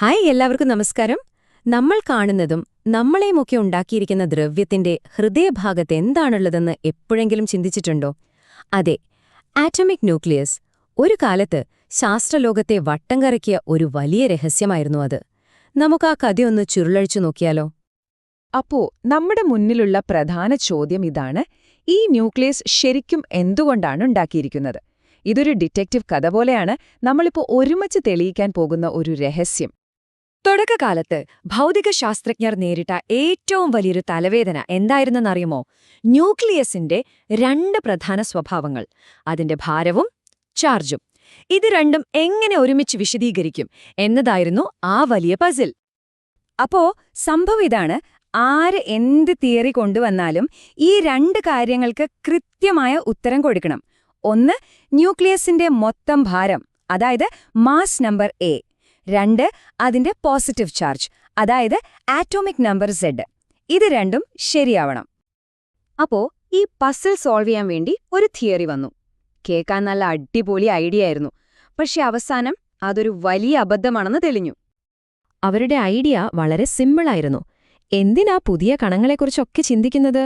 Hi എല്ലാവർക്കും നമസ്കാരം. നമ്മൾ കാണുന്നതും നമ്മളെയുമൊക്കെ ഉണ്ടാക്കിയിരിക്കുന്ന ദ്രവ്യത്തിന്റെ ഹൃദയഭാഗത്ത് എന്താണുള്ളതെന്ന് എപ്പോഴെങ്കിലും ചിന്തിച്ചിട്ടുണ്ടോ? അതെ, ആറ്റമിക് ന്യൂക്ലിയസ്. ഒരു കാലത്ത് ശാസ്ത്രലോകത്തെ വട്ടം കറക്കിയ ഒരു വലിയ രഹസ്യമായിരുന്നു അത്. നമുക്ക് ആ കഥയൊന്ന് ചുരുളഴിച്ചു നോക്കിയാലോ? അപ്പോ നമ്മുടെ മുന്നിലുള്ള പ്രധാന ചോദ്യം ഇതാണ്: ഈ ന്യൂക്ലിയസ് ശരിക്കും എന്തുകൊണ്ടാണ് ഉണ്ടാക്കിയിരിക്കുന്നത്? ഇതൊരു ഡിറ്റക്റ്റീവ് കഥ പോലെയാണ്, നമ്മളിപ്പോൾ ഒരുമിച്ച് തെളിയിക്കാൻ പോകുന്ന ഒരു രഹസ്യം. തുടക്കകാലത്ത് ഭൗതികശാസ്ത്രജ്ഞർ നേരിട്ട ഏറ്റവും വലിയൊരു തലവേദന എന്തായിരുന്നെന്നറിയുമോ? ന്യൂക്ലിയസിന്റെ രണ്ട് പ്രധാന സ്വഭാവങ്ങൾ, അതിന്റെ ഭാരവും ചാർജും. ഇത് രണ്ടും എങ്ങനെ ഒരുമിച്ച് വിശദീകരിക്കും എന്നതായിരുന്നു ആ വലിയ പസിൽ. അപ്പോ സംഭവം ഇതാണ്: ആര് എന്ത് തിയറി കൊണ്ടുവന്നാലും ഈ രണ്ട് കാര്യങ്ങൾക്ക് കൃത്യമായ ഉത്തരം കൊടുക്കണം. ഒന്ന്, ന്യൂക്ലിയസിന്റെ മൊത്തം ഭാരം, അതായത് മാസ് നമ്പർ എ. രണ്ട്, അതിന്റെ പോസിറ്റീവ് ചാർജ്, അതായത് ആറ്റോമിക് നമ്പർ Z. ഇത് രണ്ടും ശരിയാവണം. അപ്പോ ഈ പസിൽ സോൾവ് ചെയ്യാൻ വേണ്ടി ഒരു തിയറി വന്നു. കേൾക്കാൻ നല്ല അടിപൊളി ഐഡിയ ആയിരുന്നു. പക്ഷെ അവസാനം അതൊരു വലിയ അബദ്ധമാണെന്ന് തെളിഞ്ഞു. അവരുടെ ഐഡിയ വളരെ സിമ്പിളായിരുന്നു. എന്തിനാ പുതിയ കണങ്ങളെക്കുറിച്ചൊക്കെ ചിന്തിക്കുന്നത്?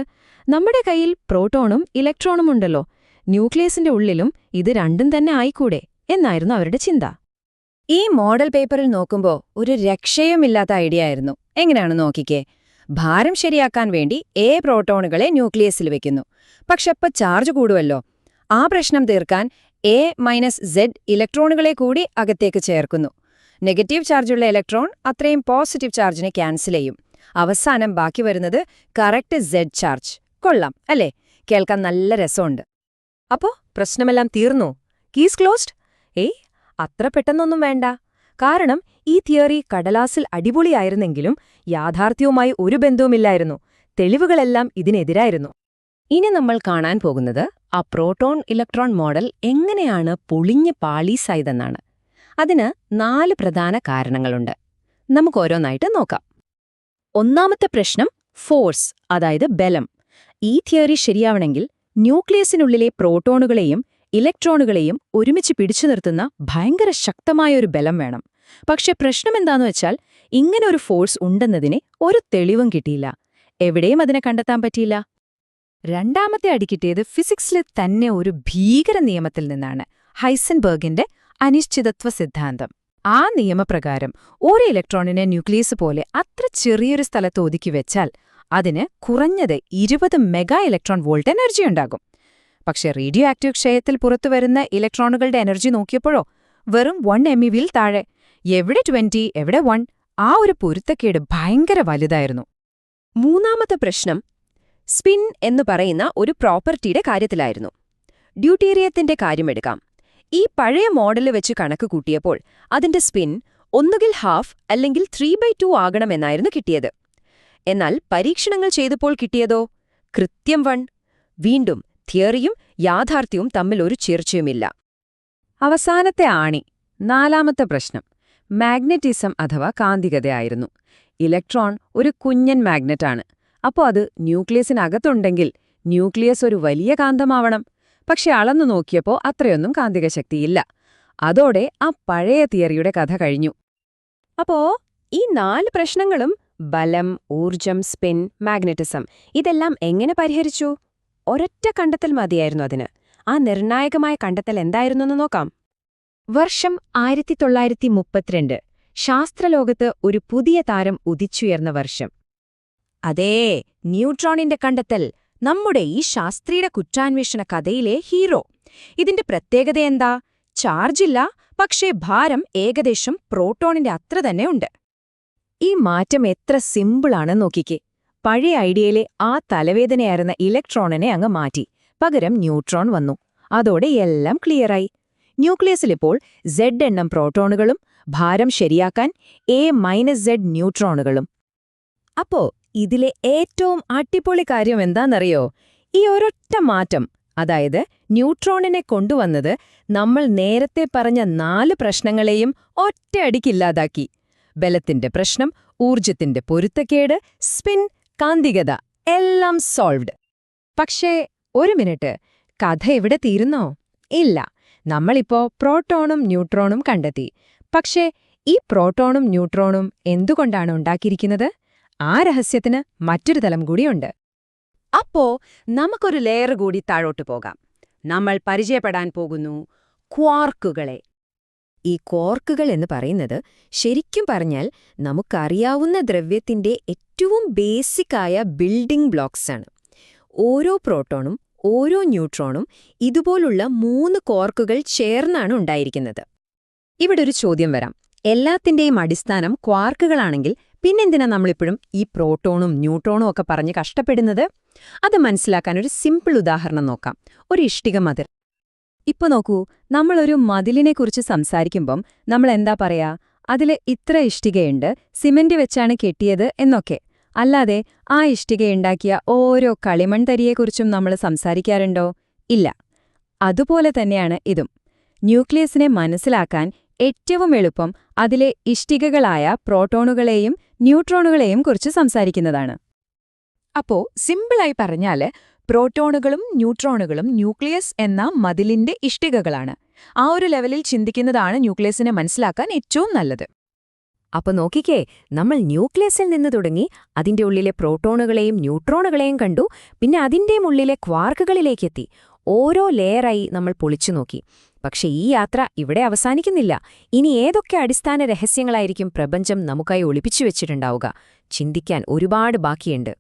നമ്മുടെ കയ്യിൽ പ്രോട്ടോണും ഇലക്ട്രോണും ഉണ്ടല്ലോ, ന്യൂക്ലിയസിന്റെ ഉള്ളിലും ഇത് രണ്ടും തന്നെ ആയിക്കൂടെ എന്നായിരുന്നു അവരുടെ ചിന്ത. ഈ മോഡൽ പേപ്പറിൽ നോക്കുമ്പോ ഒരു രക്ഷയുമില്ലാത്ത ഐഡിയ ആയിരുന്നു. എങ്ങനെയാണ് നോക്കിക്കേ. ഭാരം ശരിയാക്കാൻ വേണ്ടി എ പ്രോട്ടോണുകളെ ന്യൂക്ലിയസിൽ വെക്കുന്നു. പക്ഷെ അപ്പൊ ചാർജ് കൂടുമല്ലോ. ആ പ്രശ്നം തീർക്കാൻ A-Z ഇലക്ട്രോണുകളെ കൂടി അകത്തേക്ക് ചേർക്കുന്നു. നെഗറ്റീവ് ചാർജുള്ള ഇലക്ട്രോൺ അത്രയും പോസിറ്റീവ് ചാർജിനെ ക്യാൻസൽ ചെയ്യും. അവസാനം ബാക്കി വരുന്നത് കറക്റ്റ് Z ചാർജ്. കൊള്ളാം അല്ലേ? കേൾക്കാൻ നല്ല രസമുണ്ട്. അപ്പോ പ്രശ്നമെല്ലാം തീർന്നു? Keys closed? ഏയ്, അത്ര പെട്ടെന്നൊന്നും വേണ്ട. കാരണം ഈ തിയറി കടലാസിൽ അടിപൊളിയായിരുന്നെങ്കിലും യാഥാർത്ഥ്യവുമായി ഒരു ബന്ധവുമില്ലായിരുന്നു. തെളിവുകളെല്ലാം ഇതിനെതിരായിരുന്നു. ഇനി നമ്മൾ കാണാൻ പോകുന്നത് ആ പ്രോട്ടോൺ ഇലക്ട്രോൺ മോഡൽ എങ്ങനെയാണ് പൊളിഞ്ഞ് പാളീസായതെന്നാണ്. അതിന് 4 പ്രധാന കാരണങ്ങളുണ്ട്. നമുക്കോരോന്നായിട്ട് നോക്കാം. ഒന്നാമത്തെ പ്രശ്നം ഫോഴ്സ്, അതായത് ബലം. ഈ തിയറി ശരിയാവണമെങ്കിൽ ന്യൂക്ലിയസിനുള്ളിലെ പ്രോട്ടോണുകളെയും ഇലക്ട്രോണുകളെയും ഒരുമിച്ച് പിടിച്ചു നിർത്തുന്ന ഭയങ്കര ശക്തമായൊരു ബലം വേണം. പക്ഷെ പ്രശ്നമെന്താന്ന് വെച്ചാൽ ഇങ്ങനൊരു ഫോഴ്സ് ഉണ്ടെന്നതിന് ഒരു തെളിവും കിട്ടിയില്ല. എവിടെയും അതിനെ കണ്ടെത്താൻ പറ്റിയില്ല. രണ്ടാമത്തെ അടി കിട്ടിയത് ഫിസിക്സിലെ തന്നെ ഒരു ഭീകര നിയമത്തിൽ നിന്നാണ്, ഹൈസൻബർഗിന്റെ അനിശ്ചിതത്വ സിദ്ധാന്തം. ആ നിയമപ്രകാരം ഒരു ഇലക്ട്രോണിനെ ന്യൂക്ലിയസ് പോലെ അത്ര ചെറിയൊരു സ്ഥലത്ത് ഒതുക്കി വെച്ചാൽ അതിന് കുറഞ്ഞത് 20 മെഗാ ഇലക്ട്രോൺ വോൾട്ട് എനർജി ഉണ്ടാകും. പക്ഷെ റേഡിയോ ആക്റ്റീവ് ക്ഷയത്തിൽ പുറത്തുവരുന്ന ഇലക്ട്രോണുകളുടെ എനർജി നോക്കിയപ്പോഴോ വെറും 1 MeV താഴെ. എവിടെ 20, എവിടെ 1? ആ ഒരു പൊരുത്തക്കേട് ഭയങ്കര വലുതായിരുന്നു. മൂന്നാമത്തെ പ്രശ്നം സ്പിൻ എന്ന് പറയുന്ന ഒരു പ്രോപ്പർട്ടിയുടെ കാര്യത്തിലായിരുന്നു. ഡ്യൂട്ടീരിയത്തിന്റെ കാര്യമെടുക്കാം. ഈ പഴയ മോഡല് വെച്ച് കണക്ക് കൂട്ടിയപ്പോൾ അതിന്റെ സ്പിൻ ഒന്നുകിൽ ഹാഫ് അല്ലെങ്കിൽ 3/2 ആകണമെന്നായിരുന്നു കിട്ടിയത്. എന്നാൽ പരീക്ഷണങ്ങൾ ചെയ്തപ്പോൾ കിട്ടിയതോ കൃത്യം 1. വീണ്ടും തിയറിയും യാഥാർത്ഥ്യവും തമ്മിൽ ഒരു ചേർച്ചയുമില്ല. അവസാനത്തെ ആണി, നാലാമത്തെ പ്രശ്നം, മാഗ്നറ്റിസം അഥവാ കാന്തികതയായിരുന്നു. ഇലക്ട്രോൺ ഒരു കുഞ്ഞൻ മാഗ്നറ്റാണ്. അപ്പോൾ അത് ന്യൂക്ലിയസിനകത്തുണ്ടെങ്കിൽ ന്യൂക്ലിയസ് ഒരു വലിയ കാന്തമാവണം. പക്ഷെ അളന്നു നോക്കിയപ്പോൾ അത്രയൊന്നും കാന്തികശക്തിയില്ല. അതോടെ ആ പഴയ തിയറിയുടെ കഥ കഴിഞ്ഞു. അപ്പോ ഈ 4 പ്രശ്നങ്ങളും ബലം, ഊർജം, സ്പിൻ, മാഗ്നറ്റിസം ഇതെല്ലാം എങ്ങനെ പരിഹരിച്ചു? ഒരൊറ്റ കണ്ടെത്തൽ മതിയായിരുന്നു അതിന്. ആ നിർണായകമായ കണ്ടെത്തൽ എന്തായിരുന്നെന്ന് നോക്കാം. വർഷം 1932. ശാസ്ത്രലോകത്ത് ഒരു പുതിയ താരം ഉദിച്ചുയർന്ന വർഷം. അതേ, ന്യൂട്രോണിന്റെ കണ്ടെത്തൽ, നമ്മുടെ ഈ ശാസ്ത്രീയ കുറ്റാന്വേഷണ കഥയിലെ ഹീറോ. ഇതിന്റെ പ്രത്യേകതയെന്താ? ചാർജില്ല, പക്ഷേ ഭാരം ഏകദേശം പ്രോട്ടോണിന്റെ അത്ര തന്നെ ഉണ്ട്. ഈ മാറ്റം എത്ര സിമ്പിളാണെന്ന് നോക്കിക്കേ. പഴയ ഐഡിയയിലെ ആ തലവേദനയായിരുന്ന ഇലക്ട്രോണിനെ അങ്ങ് മാറ്റി. പകരം ന്യൂട്രോൺ വന്നു. അതോടെ എല്ലാം ക്ലിയറായി. ന്യൂക്ലിയസിലിപ്പോൾ Z എണ്ണം പ്രോട്ടോണുകളും ഭാരം ശരിയാക്കാൻ A-Z ന്യൂട്രോണുകളും. അപ്പോ ഇതിലെ ഏറ്റവും അടിപൊളി കാര്യം എന്താണെന്നറിയോ? ഈ ഒരൊറ്റ മാറ്റം, അതായത് ന്യൂട്രോണിനെ കൊണ്ടുവന്നത് നമ്മൾ നേരത്തെ പറഞ്ഞ 4 പ്രശ്നങ്ങളെയും ഒറ്റയടിക്കില്ലാതാക്കി. ബലത്തിന്റെ പ്രശ്നം, ഊർജത്തിന്റെ പൊരുത്തക്കേട്, സ്പിൻ, കാന്തികത എല്ലാം സോൾവ്ഡ്. പക്ഷേ ഒരു മിനിറ്റ്, കഥ എവിടെ തീരുന്നോ? ഇല്ല. നമ്മളിപ്പോ പ്രോട്ടോണും ന്യൂട്രോണും കണ്ടെത്തി. പക്ഷേ ഈ പ്രോട്ടോണും ന്യൂട്രോണും എന്തുകൊണ്ടാണ് ഉണ്ടാക്കിയിരിക്കുന്നത്? ആ രഹസ്യത്തിന് മറ്റൊരു തലം കൂടിയുണ്ട്. അപ്പോ നമുക്കൊരു ലെയർ കൂടി താഴോട്ട് പോകാം. നമ്മൾ പരിചയപ്പെടാൻ പോകുന്നു ക്വാർക്കുകളെ. ഈ ക്വാർക്കുകൾ എന്ന് പറയുന്നത് ശരിക്കും പറഞ്ഞാൽ നമുക്കറിയാവുന്ന ദ്രവ്യത്തിന്റെ ഏറ്റവും ബേസിക്കായ ബിൽഡിംഗ് ബ്ലോക്സാണ്. ഓരോ പ്രോട്ടോണും ഓരോ ന്യൂട്രോണും ഇതുപോലുള്ള 3 ക്വാർക്കുകൾ ചേർന്നാണ് ഉണ്ടായിരിക്കുന്നത്. ഇവിടെ ഒരു ചോദ്യം വരാം. എല്ലാത്തിന്റെയും അടിസ്ഥാനം ക്വാർക്കുകളാണെങ്കിൽ പിന്നെന്തിനാ നമ്മളിപ്പോഴും ഈ പ്രോട്ടോണും ന്യൂട്രോണും ഒക്കെ പറഞ്ഞ് കഷ്ടപ്പെടുന്നത്? അത് മനസ്സിലാക്കാൻ ഒരു സിമ്പിൾ ഉദാഹരണം നോക്കാം. ഒരു ഇഷ്ടിക മതിൽ. ഇപ്പൊ നോക്കൂ, നമ്മളൊരു മതിലിനെക്കുറിച്ച് സംസാരിക്കുമ്പം നമ്മൾ എന്താ പറയാ? അതില് ഇത്ര ഇഷ്ടികയുണ്ട്, സിമന്റ് വെച്ചാണ് കെട്ടിയത് എന്നൊക്കെ. അല്ലാതെ ആ ഇഷ്ടികയുണ്ടാക്കിയ ഓരോ കളിമൺതരിയെക്കുറിച്ചും നമ്മൾ സംസാരിക്കാറുണ്ടോ? ഇല്ല. അതുപോലെ തന്നെയാണ് ഇതും. ന്യൂക്ലിയസിനെ മനസ്സിലാക്കാൻ ഏറ്റവും എളുപ്പം അതിലെ ഇഷ്ടികകളായ പ്രോട്ടോണുകളെയും ന്യൂട്രോണുകളെയും കുറിച്ച് സംസാരിക്കുന്നതാണ്. അപ്പോ സിമ്പിളായി പറഞ്ഞാല് പ്രോട്ടോണുകളും ന്യൂട്രോണുകളും ന്യൂക്ലിയസ് എന്ന മതിലിന്റെ ഇഷ്ടികകളാണ്. ആ ഒരു ലെവലിൽ ചിന്തിക്കുന്നതാണ് ന്യൂക്ലിയസിനെ മനസ്സിലാക്കാൻ ഏറ്റവും നല്ലത്. അപ്പൊ നോക്കിക്കേ, നമ്മൾ ന്യൂക്ലിയസിൽ നിന്ന് തുടങ്ങി അതിന്റെ ഉള്ളിലെ പ്രോട്ടോണുകളെയും ന്യൂട്രോണുകളെയും കണ്ടു, പിന്നെ അതിന്റെ ഉള്ളിലെ ക്വാർക്കുകളിലേക്കെത്തി. ഓരോ ലെയറായി നമ്മൾ പൊളിച്ചു നോക്കി. പക്ഷെ ഈ യാത്ര ഇവിടെ അവസാനിക്കുന്നില്ല. ഇനി ഏതൊക്കെ അടിസ്ഥാന രഹസ്യങ്ങളായിരിക്കും പ്രപഞ്ചം നമുക്കായി ഒളിപ്പിച്ചു വെച്ചിട്ടുണ്ടാവുക? ചിന്തിക്കാൻ ഒരുപാട് ബാക്കിയുണ്ട്.